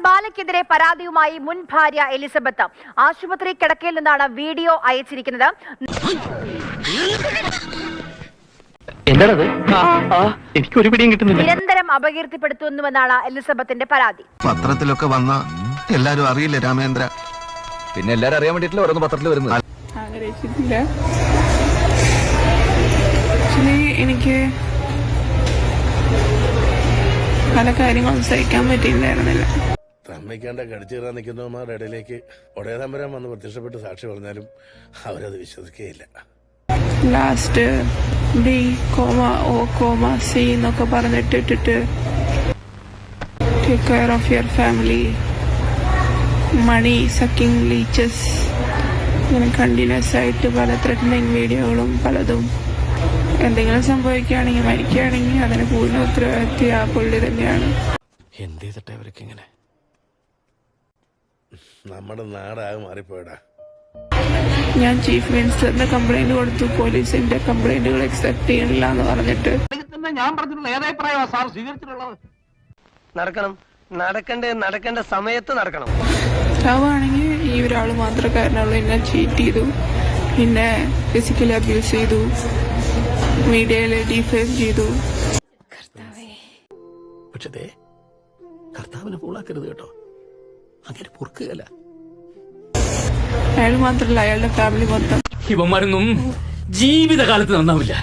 ബാലയ്ക്കെതിരെ പരാതിയുമായി മുൻ ഭാര്യ എലിസബത്ത് ആശുപത്രി കിടക്കയിൽ നിന്നാണ് വീഡിയോ അയച്ചിരിക്കുന്നത്. എനിക്കൊരു പിടിയും കിട്ടുന്നില്ല. നിരന്തരം അപകീർത്തിപ്പെടുത്തുന്നുവെന്നാണ് എലിസബത്തിന്റെ പരാതി. പത്രത്തിലൊക്കെ വന്ന എല്ലാരും അറിയില്ല രാമേന്ദ്ര. പിന്നെ എല്ലാരും അറിയാൻ വേണ്ടിയിട്ടില്ല ഓരോന്ന് പത്രത്തിൽ വരുന്നത്. ആഗ്രഹിച്ചിട്ടില്ല. എനിക്ക് പല കാര്യങ്ങളും സഹിക്കാൻ പറ്റിയിട്ടുണ്ടായിരുന്നില്ല. തമ്മയ്ക്കാണ്ട കടിച്ചു കയറാൻ നിൽക്കുന്നവന്മാരുടെ ഇടയിലേക്ക് ഒടേതമ്പരം വന്ന് പ്രത്യക്ഷപ്പെട്ട് സാക്ഷി പറഞ്ഞാലും അവരത് വിശ്വസിക്കുകയില്ല. Last B comma O comma C എന്നൊക്കെ പറഞ്ഞിട്ടിട്ട് take care of your family, money sucking leeches, ഇങ്ങനെ കണ്ടിന്യൂസ് ആയിട്ട് പല ത്രെറ്റനിങ് വീഡിയോകളും പലതും. എന്തെങ്കിലും സംഭവിക്കുകയാണെങ്കിൽ മരിക്കുകയാണെങ്കിൽ അതിന് പൂർണ്ണ ഉത്തരവാദിത്വം ആ പുള്ളി തന്നെയാണ്. എന്ത് ചെയ്തിട്ടേ അവരൊക്കെ ഇങ്ങനെ? നമ്മുടെ നാടാകെ മാറിപ്പോയടാ. ഞാൻ ചീഫ് മിനിസ്റ്ററിന്റെ കംപ്ലൈന്റ് കൊടുത്തു. പോലീസിന്റെ കംപ്ലൈന്റുകൾ അക്സെപ്റ്റ് ചെയ്യണില്ല എന്ന് പറഞ്ഞിട്ട് ഞാൻ പറഞ്ഞിട്ടുള്ള ഏതാഭിപ്രായമാണ് സാർ സ്വീകരിച്ചിട്ടുള്ളത്? നടക്കേണ്ട സമയത്ത് നടക്കണം. ആവുകയാണെങ്കിൽ ഈ ഒരാൾ മാത്രം കാരണമുള്ളൂ. എന്നെ ചീറ്റ് ചെയ്തു, പിന്നെ ഫിസിക്കലി അബ്യൂസ് ചെയ്തു, മീഡിയയിൽ ഡിഫേം ചെയ്തു. പക്ഷേ കർത്താവിനെ പൂളാക്കരുത് കേട്ടോ, അങ്ങനെ പൊറുക്കുകയല്ല. അയാൾ മാത്രമല്ല, അയാളുടെ ഫാമിലി മൊത്തം. ഇവന്മാരൊന്നും ജീവിതകാലത്ത് നന്നാവില്ല.